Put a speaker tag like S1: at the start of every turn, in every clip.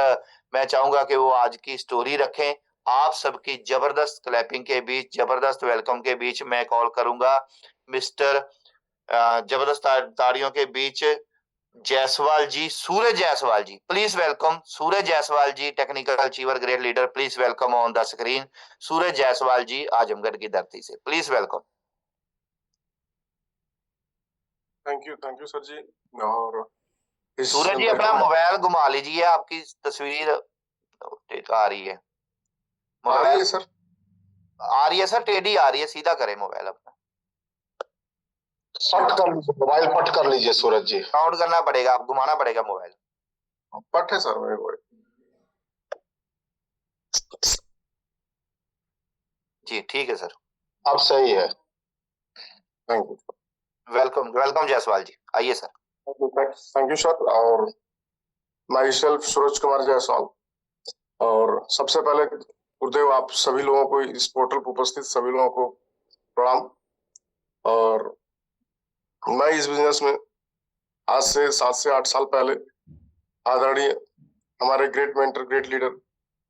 S1: मैं चाहूंगा कि वो आज की स्टोरी रखें। आप सबकी जबरदस्त क्लैपिंग के बीच, जबरदस्त वेलकम के बीच मैं कॉल करूंगा मिस्टर जबरदस्त ताड़ियों के बीच Jaiswal ji, Suraj Jaiswal ji. Please welcome Suraj Jaiswal ji, technical achiever, great leader. Please welcome on the screen Suraj Jaiswal ji, Azamgarh की धरती से। Please welcome.
S2: Thank you sir ji. और इस
S1: सूरज जी अपना मोबाइल घुमा लीजिए, आपकी तस्वीर आ रही है।
S2: आ रही है सर?
S1: आ रही है सर, टेढ़ी आ रही है, सीधा करें मोबाइल अपना।
S2: पट कर लीजिए मोबाइल, पट कर लीजिए सूरज जी।
S1: काउंट करना पड़ेगा, आप घुमाना पड़ेगा मोबाइल।
S2: पट है सर मेरे को
S1: जी ठीक है सर।
S2: अब सही है। Thank you,
S1: welcome welcome Jaiswal ji, आइए सर।
S2: Thank you sir. और माई सेल्फ सूरज कुमार जायसवाल। और सबसे पहले गुरुदेव, आप सभी लोगों को, इस पोर्टल पर उपस्थित सभी लोगों को प्रणाम। और मैं इस बिजनेस में आज से 7 से 8 साल पहले आदरणीय हमारे great mentor, great leader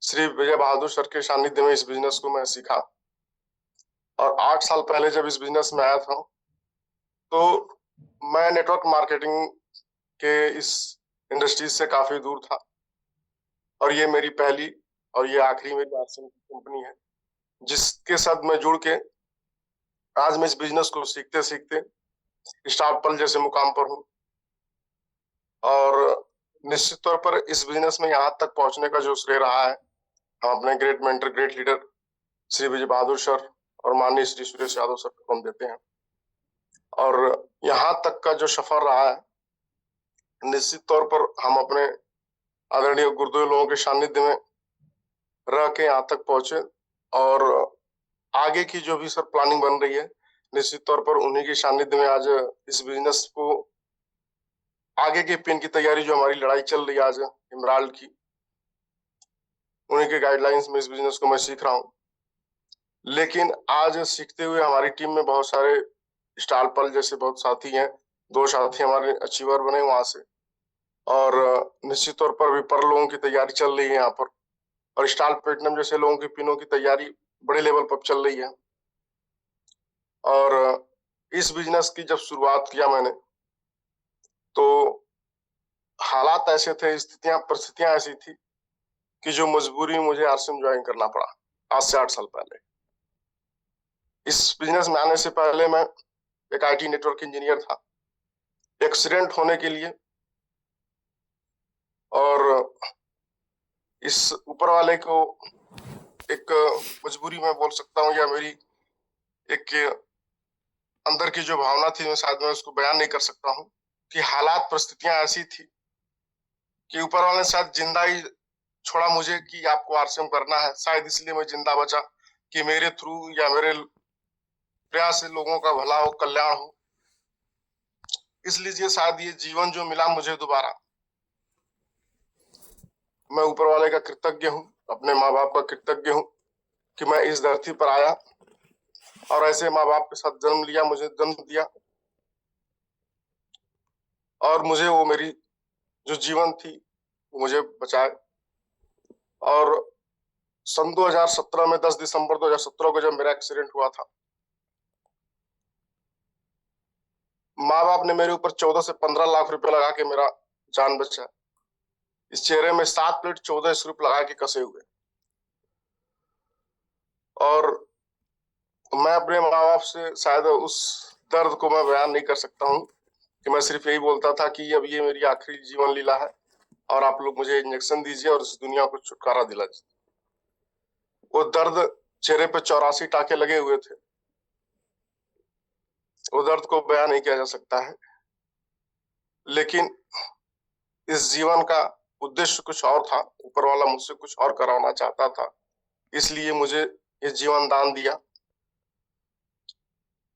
S2: Shri Vijay Bahadur sir के सानिध्य में इस बिजनेस को मैं सीखा। और 8 साल पहले जब इस बिजनेस में आया था तो मैं नेटवर्क मार्केटिंग के इस इंडस्ट्री से काफी दूर था। और ये मेरी पहली और ये आखिरी मेरी आरसीएम की कंपनी है, जिसके साथ मैं जुड़ के आज मैं इस बिजनेस को सीखते सीखते स्टार्ट पल जैसे मुकाम पर हूँ। और निश्चित तौर पर इस बिजनेस में यहाँ तक पहुंचने का जो श्रेय रहा है, हम अपने great mentor, great leader Shri Vijay Bahadur sir और माननीय श्री सुरेश यादव सर को हम देते हैं। और यहाँ तक का जो सफर रहा है, निश्चित तौर पर हम अपने आदरणीय गुरुदेव लोगों के सानिध्य में रह के यहाँ तक पहुंचे। और आगे की जो भी सर प्लानिंग बन रही है, निश्चित तौर पर उन्हीं के सानिध्य में आज इस बिजनेस को आगे के पिन की तैयारी, जो हमारी लड़ाई चल रही है आज इमराल्ड की, उन्हीं के गाइडलाइंस में इस बिजनेस को मैं सीख रहा हूँ। लेकिन आज सीखते हुए हमारी टीम में बहुत सारे स्टार पल जैसे बहुत साथी हैं। 2 साथी हमारे अचीवर बने वहां से। और निश्चित तौर पर विपर लोगों की तैयारी चल रही है यहाँ पर। और स्टार प्लेटिनम जैसे लोगों की पिनों की तैयारी बड़े लेवल पर चल रही है। और इस बिजनेस की जब शुरुआत किया मैंने, तो हालात ऐसे थे, परिस्थितियां ऐसी थी कि जो मजबूरी मुझे आरसीएम ज्वाइन करना पड़ा आज से 8 साल पहले। इस बिजनेस में आने से पहले मैं एक आईटी नेटवर्क इंजीनियर था। एक्सीडेंट होने के लिए और इस ऊपर वाले को एक मजबूरी मैं बोल सकता हूँ, या मेरी एक अंदर की जो भावना थी, मैं शायद मैं उसको बयान नहीं कर सकता हूँ, कि हालात परिस्थितियां ऐसी थी कि ऊपर वाले ने शायद जिंदा ही छोड़ा मुझे कि आपको आरसीएम करना है। शायद इसलिए मैं जिंदा बचा कि मेरे थ्रू या मेरे प्रयास से लोगों का भला हो, कल्याण हो। इसलिए शायद ये जीवन जो मिला मुझे दोबारा, मैं ऊपर वाले का कृतज्ञ हूँ, अपने माँ बाप का कृतज्ञ हूँ कि मैं इस धरती पर आया और ऐसे माँ बाप के साथ जन्म लिया, मुझे जन्म दिया। और मुझे वो मेरी जो जीवन थी वो मुझे बचाए। और सन 2017 में 10 दिसंबर 2017 को जब मेरा एक्सीडेंट हुआ था, माँ बाप ने मेरे ऊपर 14 से 15 लाख रुपए लगा के मेरा जान बचाया। इस चेहरे में 7 प्लेट 14 स्क्रूप लगा के कसे हुए। और मैं अपने माँ बाप से शायद उस दर्द को मैं बयान नहीं कर सकता हूँ, कि मैं सिर्फ यही बोलता था कि अब ये मेरी आखिरी जीवन लीला है और आप लोग मुझे इंजेक्शन दीजिए और इस दुनिया को छुटकारा दिला दीजिए। वो दर्द, चेहरे पे 84 टाके लगे हुए थे, वो दर्द को बयान नहीं किया जा सकता है। लेकिन इस जीवन का उद्देश्य कुछ और था, ऊपर वाला मुझसे कुछ और कराना चाहता था, इसलिए मुझे ये जीवन दान दिया।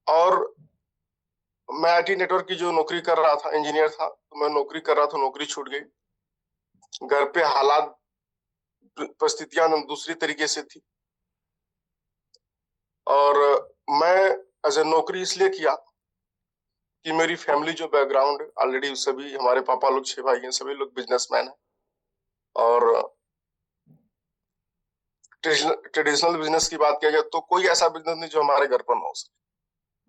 S2: और मैं आईटी नेटवर्क की जो नौकरी कर रहा था, इंजीनियर था, तो मैं नौकरी कर रहा था, नौकरी छूट गई। घर पे हालात, परिस्थितियां दूसरी तरीके से थी। और मैं एज ए नौकरी इसलिए किया कि मेरी फैमिली जो बैकग्राउंड ऑलरेडी, सभी हमारे पापा लोग 6 भाई हैं, सभी लोग बिजनेसमैन हैं। और ट्रेडिशनल बिजनेस की बात किया जाए तो कोई ऐसा बिजनेस नहीं जो हमारे घर पर ना हो सके।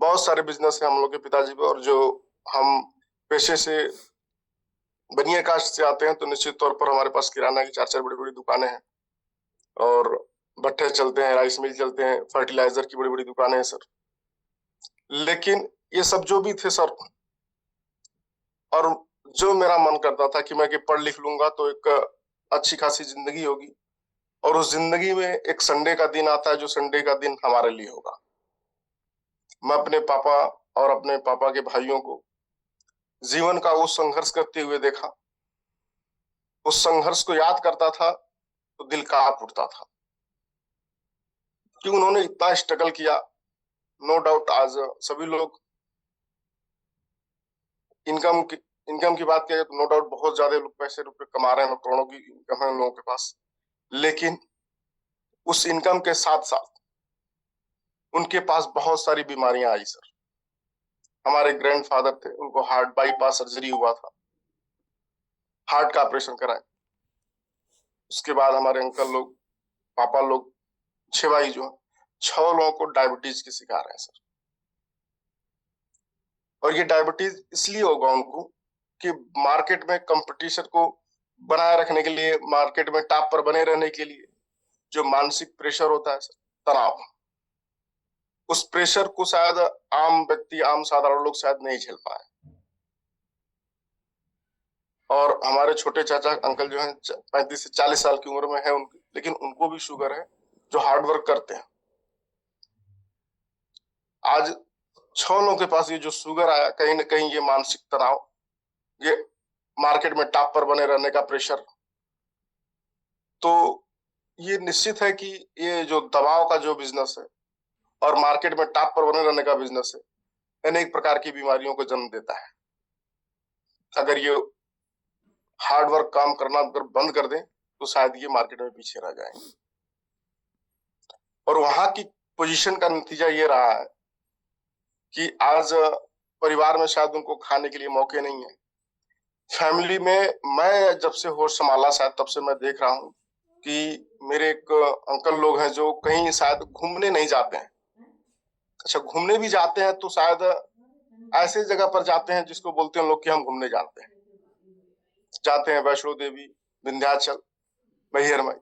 S2: बहुत सारे बिजनेस है हम लोग के पिताजी पे, और जो हम पेशे से बनिया कास्ट से आते हैं तो निश्चित तौर पर हमारे पास किराना की चार चार बड़ी बड़ी दुकानें हैं, और भट्ठे चलते हैं, राइस मिल चलते हैं, फर्टिलाइजर की बड़ी बड़ी दुकानें हैं सर। लेकिन ये सब जो भी थे सर, और जो मेरा मन करता था कि मैं कि पढ़ लिख लूंगा तो एक अच्छी खासी जिंदगी होगी, और उस जिंदगी में एक संडे का दिन आता है जो संडे का दिन हमारे लिए होगा। मैं अपने पापा और अपने पापा के भाइयों को जीवन का वो संघर्ष करते हुए देखा। उस संघर्ष को याद करता था तो दिल कांप उठता था कि उन्होंने इतना स्ट्रगल किया। नो डाउट आज सभी लोग इनकम की इनकम की बात करें तो नो डाउट बहुत ज्यादा लोग पैसे रुपए कमा रहे हैं, करोड़ों की इनकम है उन लोगों के पास। लेकिन उस इनकम के साथ साथ उनके पास बहुत सारी बीमारियां आई सर। हमारे ग्रैंडफादर थे, उनको हार्ट बाईपास सर्जरी हुआ था, हार्ट का ऑपरेशन कराए। उसके बाद हमारे अंकल लोग, पापा लोग, 6 भाई जो है, 6 लोगों को डायबिटीज के शिकार है सर। और ये डायबिटीज इसलिए होगा उनको कि मार्केट में कंपटीशन को बनाए रखने के लिए, मार्केट में टॉप पर बने रहने के लिए जो मानसिक प्रेशर होता है सर, तनाव, उस प्रेशर को शायद आम व्यक्ति, आम साधारण लोग शायद नहीं झेल पाए। और हमारे छोटे चाचा अंकल जो हैं 35 से 40 साल की उम्र में है उनकी, लेकिन उनको भी शुगर है, जो हार्ड वर्क करते हैं। आज 6 लोगों के पास ये जो शुगर आया, कहीं ना कहीं ये मानसिक तनाव, ये मार्केट में टॉप पर बने रहने का प्रेशर, तो ये निश्चित है कि ये जो दवाओं का जो बिजनेस है और मार्केट में टॉप पर बने रहने का बिजनेस है, अनेक प्रकार की बीमारियों को जन्म देता है। अगर ये हार्ड वर्क काम करना अगर बंद कर दें तो शायद ये मार्केट में पीछे रह जाएंगे। और वहां की पोजीशन का नतीजा ये रहा है कि आज परिवार में शायद उनको खाने के लिए मौके नहीं है। फैमिली में मैं जब से होश संभाला शायद तब से मैं देख रहा हूँ कि मेरे एक अंकल लोग हैं जो कहीं शायद घूमने नहीं जाते हैं। अच्छा, घूमने भी जाते हैं तो शायद ऐसे जगह पर जाते हैं जिसको बोलते हैं लोग कि हम घूमने जाते हैं। जाते हैं वैष्णो देवी, विंध्याचल, मैहर माई,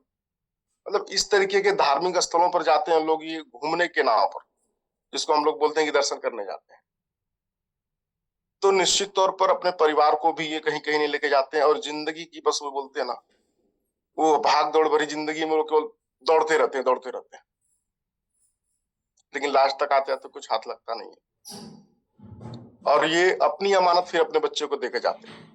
S2: मतलब इस तरीके के धार्मिक स्थलों पर जाते हैं लोग, ये घूमने के नाम पर, जिसको हम लोग बोलते हैं कि दर्शन करने जाते हैं। तो निश्चित तौर पर अपने परिवार को भी ये कहीं कहीं नहीं लेके जाते हैं, और जिंदगी की बस वो बोलते हैं ना, वो भाग दौड़ भरी जिंदगी में वो केवल दौड़ते रहते हैं, दौड़ते रहते हैं, लेकिन लास्ट तक आते आते कुछ हाथ लगता नहीं है। और ये अपनी अमानत फिर अपने बच्चों को देके जाते हैं।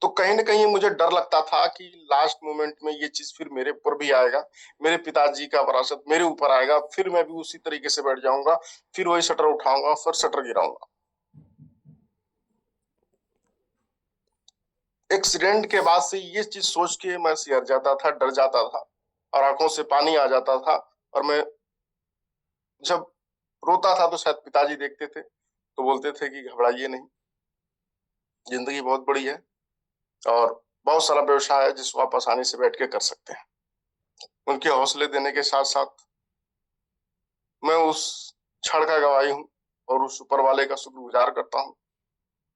S2: तो कहीं ना कहीं मुझे डर लगता था कि लास्ट मोमेंट में ये चीज फिर मेरे ऊपर भी आएगा, मेरे पिताजी का विरासत मेरे ऊपर आएगा, फिर मैं भी उसी तरीके से बैठ जाऊंगा, फिर वही शटर उठाऊंगा, फिर शटर गिराऊंगा। एक्सीडेंट के बाद से ये चीज सोच के मैं सिहर जाता था, डर जाता था, और आंखों से पानी आ जाता था। और मैं जब रोता था तो शायद पिताजी देखते थे तो बोलते थे कि घबराइए नहीं, जिंदगी बहुत बड़ी है और बहुत सारा व्यवसाय है जिसको आप आसानी से बैठ के कर सकते हैं। उनके हौसले देने के साथ साथ मैं उस क्षण का गवाही हूँ और उस ऊपर वाले का शुक्रगुजार करता हूँ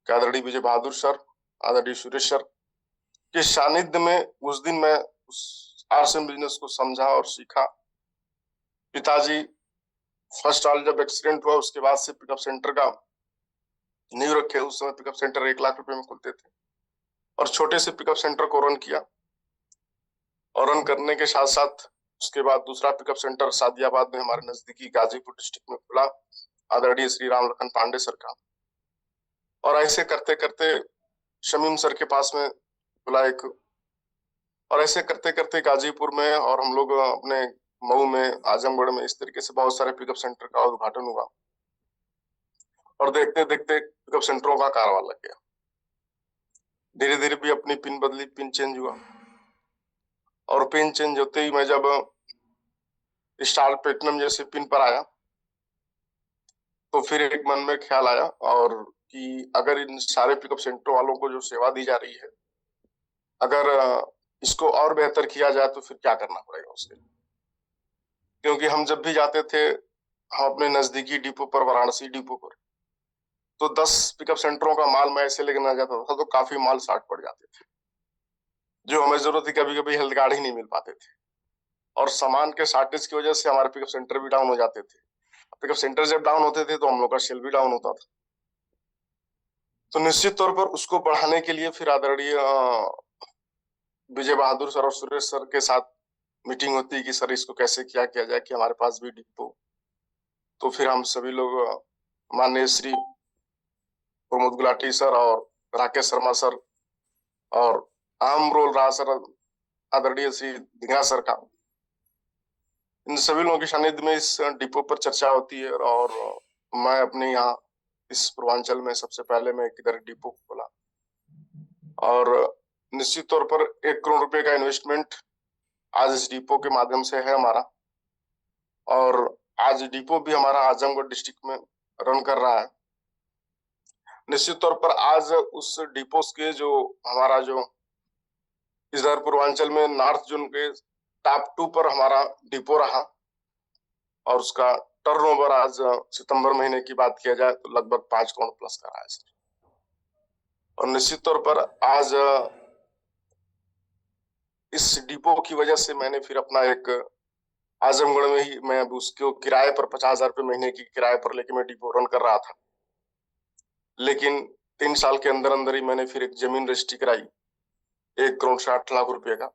S2: कि आदरणीय विजय बहादुर सर, आदरणीय सुरेश सर के सानिध्य में उस दिन मैं उस आरसीएम बिजनेस को समझा और सीखा। पिताजी फर्स्ट साल जब एक्सीडेंट हुआ उसके बाद से पिकअप सेंटर का नींव रखे। उस समय पिकअप सेंटर 1 लाख रुपए में खुलते थे, और छोटे से पिकअप सेंटर को रन किया, और रन करने के साथ साथ उसके बाद दूसरा पिकअप सेंटर सादियाबाद में हमारे नजदीकी गाजीपुर डिस्ट्रिक्ट में खुला, आदरणीय श्री राम लखन पांडे सर का। और ऐसे करते करते शमीम सर के पास में खुला एक, और ऐसे करते करते गाजीपुर में, और हम लोग अपने मऊ में, आजमगढ़ में, इस तरीके से बहुत सारे पिकअप सेंटर का उद्घाटन हुआ। और देखते देखते पिकअप सेंटरों का कारवां लग गया। धीरे धीरे भी अपनी पिन बदली, पिन चेंज हुआ, और पिन चेंज होते ही मैं जब स्टार प्लेटिनम जैसे पिन पर आया तो फिर एक मन में ख्याल आया, और कि अगर इन सारे पिकअप सेंटर वालों को जो सेवा दी जा रही है, अगर इसको और बेहतर किया जाए तो फिर क्या करना पड़ेगा उसके लिए। क्योंकि हम जब भी जाते थे, हम अपने नजदीकी डिपो पर, वाराणसी डिपो पर, तो 10 पिकअप सेंटरों का माल मैं ऐसे लेके ना जाता था तो काफी माल शार्ट पड़ जाते थे, जो हमें जरूरत थी। कभी कभी हेल्थ कार्ड ही नहीं मिल पाते थे, और सामान के शॉर्टेज की वजह से हमारे पिकअप सेंटर भी डाउन हो जाते थे। पिकअप सेंटर जब डाउन होते थे तो हम लोग का सेल भी डाउन होता था। तो निश्चित तौर पर उसको बढ़ाने के लिए फिर आदरणीय विजय बहादुर सर और सुरेश सर के साथ मीटिंग होती है कि सर इसको कैसे क्या किया जाए कि हमारे पास भी डिपो। तो फिर हम सभी लोग माननीय श्री प्रमोद गुलाटी सर और राकेश शर्मा सर, और अहम रोल रहा सर आदरणीय श्री धिंगरा सर का, इन सभी लोगों के सानिध्य में इस डिपो पर चर्चा होती है। और मैं अपने यहाँ इस पूर्वांचल में सबसे पहले मैं किधर डिपो खोला, और निश्चित तौर पर 1 करोड़ रुपए का इन्वेस्टमेंट आज इस डिपो के माध्यम से है हमारा। और आज डिपो भी हमारा आजमगढ़ डिस्ट्रिक्ट में रन कर रहा है। निश्चित तौर पर आज उस डिपो के जो हमारा जो इधर पूर्वांचल में नॉर्थ जोन के टॉप 2 पर हमारा डिपो रहा, और उसका टर्नओवर आज सितंबर महीने की बात किया जाए तो लगभग 5 करोड़ प्लस का रहा है सर। और निश्चित तौर पर आज इस डिपो की वजह से मैंने फिर अपना एक आजमगढ़ में ही मैं उसको किराए पर 50,000 रुपये महीने की किराए पर लेके मैं डिपो रन कर रहा था। लेकिन 3 साल के अंदर अंदर ही मैंने फिर एक जमीन रजिस्ट्री कराई 1 करोड़ 60 लाख रुपए का,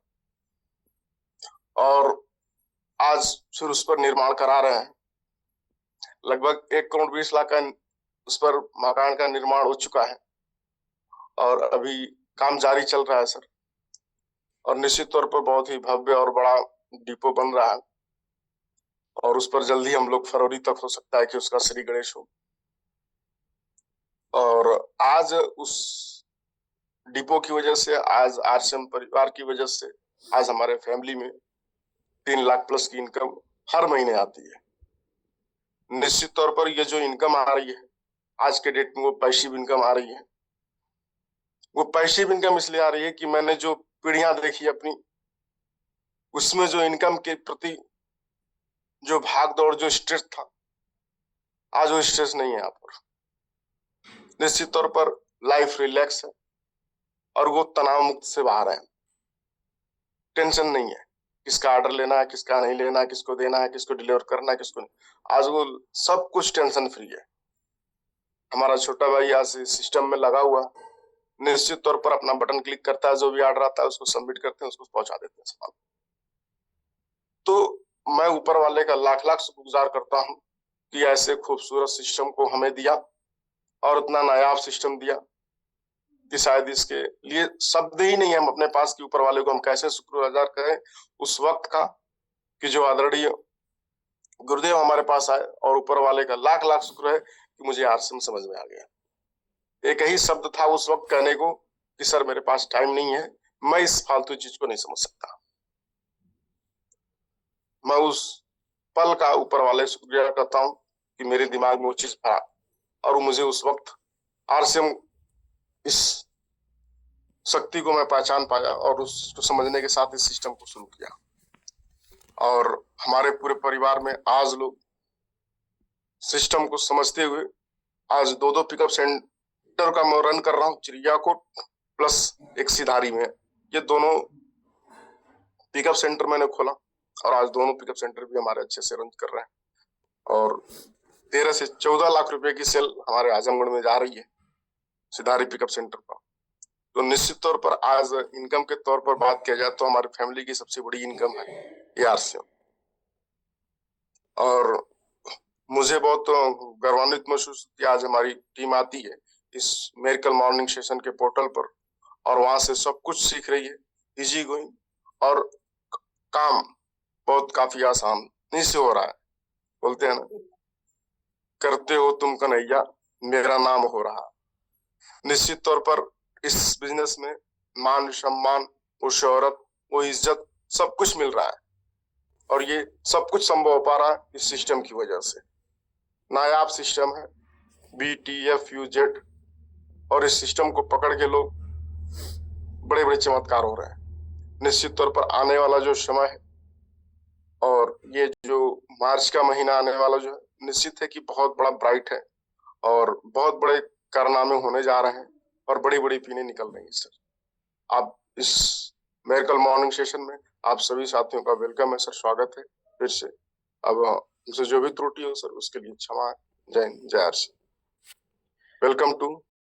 S2: और आज फिर उस पर निर्माण करा रहे हैं। लगभग 1 करोड़ 20 लाख का उस पर मकान का निर्माण हो चुका है, और अभी काम जारी चल रहा है सर। और निश्चित तौर पर बहुत ही भव्य और बड़ा डिपो बन रहा है, और उस पर जल्दी हम लोग फरवरी तक हो सकता है कि उसका श्री गणेश हो। और आज उस डिपो की वजह से, आज आरसीएम परिवार की वजह से, आज हमारे फैमिली में 3 लाख प्लस की इनकम हर महीने आती है। निश्चित तौर पर ये जो इनकम आ रही है आज के डेट में, वो पैसिव इनकम आ रही है। वो पैसिव इनकम इसलिए आ रही है कि मैंने जो पीढ़ियां देखी अपनी, उसमें जो इनकम के प्रति जो भाग दौड़, जो स्ट्रेस था, आज वो स्ट्रेस नहीं है यहाँ पर। निश्चित तौर पर लाइफ रिलैक्स है, और वो तनाव मुक्त से बाहर है। टेंशन नहीं है किसका ऑर्डर लेना है, किसका नहीं लेना है, किसको देना है, किसको डिलीवर करना है, किसको नहीं। आज वो सब कुछ टेंशन फ्री है। हमारा छोटा भाई आज सिस्टम में लगा हुआ, निश्चित तौर पर अपना बटन क्लिक करता है, जो भी ऑर्डर आता है उसको सबमिट करते हैं, उसको पहुंचा देते हैं सामान। तो मैं ऊपर वाले का लाख लाख शुक्रगुजार करता हूँ कि ऐसे खूबसूरत सिस्टम को हमें दिया, और उतना नायाब सिस्टम दिया कि शायद इसके लिए शब्द ही नहीं है हम अपने पास कि ऊपर वाले को हम कैसे शुक्रगुजार करें उस वक्त का, कि जो आदरणीय गुरुदेव हमारे पास आए, और ऊपर वाले का लाख लाख शुक्र है कि मुझे आरसीएम समझ में आ गया। एक ही शब्द था उस वक्त कहने को कि सर मेरे पास टाइम नहीं है, मैं इस फालतू चीज को नहीं समझ सकता। मैं उस पल का ऊपर वाले शुक्रिया करता हूँ कि मेरे दिमाग में वो चीज भरा, और मुझे उस वक्त आरसीएम इस शक्ति को मैं पहचान पाया, और उसको समझने के साथ इस सिस्टम को शुरू किया। और हमारे पूरे परिवार में आज लोग सिस्टम को समझते हुए आज 2 पिकअप सेंटर का मैं रन कर रहा हूँ, चिड़ियाकोट प्लस एक सिधारी में। ये दोनों पिकअप सेंटर मैंने खोला, और आज दोनों पिकअप सेंटर भी हमारे अच्छे से रन कर रहे हैं। और 13 से 14 लाख रुपए की सेल हमारे आजमगढ़ में जा रही है सिधारी पिकअप सेंटर पर। तो निश्चित तौर पर आज इनकम के तौर पर बात किया जाए तो हमारी फैमिली की सबसे बड़ी इनकम है ये आरसीएम। और मुझे बहुत गौरवान्वित महसूस किया आज हमारी टीम आती है इस मेरिकल मॉर्निंग सेशन के पोर्टल पर, और वहां से सब कुछ सीख रही है, इजी गोइंग, और काम बहुत काफी आसानी से हो रहा है। बोलते हैं ना, करते हो तुम कन्हैया मेरा नाम हो रहा। निश्चित तौर पर इस बिजनेस में मान सम्मान, वो शोहरत, वो इज्जत, सब कुछ मिल रहा है, और ये सब कुछ संभव हो पा रहा है इस सिस्टम की वजह से। नायाब सिस्टम है BTFUZ, और इस सिस्टम को पकड़ के लोग बड़े बड़े चमत्कार हो रहे हैं। निश्चित तौर पर आने वाला जो समय है और ये जो मार्च का महीना आने वाला जो है निश्चित है कि बहुत बड़ा ब्राइट है और बहुत बड़े कारनामे होने जा रहे हैं और बड़ी बड़ी पीने निकल रही है सर। आप इस मेरिकल मॉर्निंग सेशन में आप सभी साथियों का वेलकम है सर, स्वागत है फिर से। अब हमसे जो भी त्रुटि हो सर उसके लिए क्षमा है। जय हिंद, जय हर्ष। Welcome to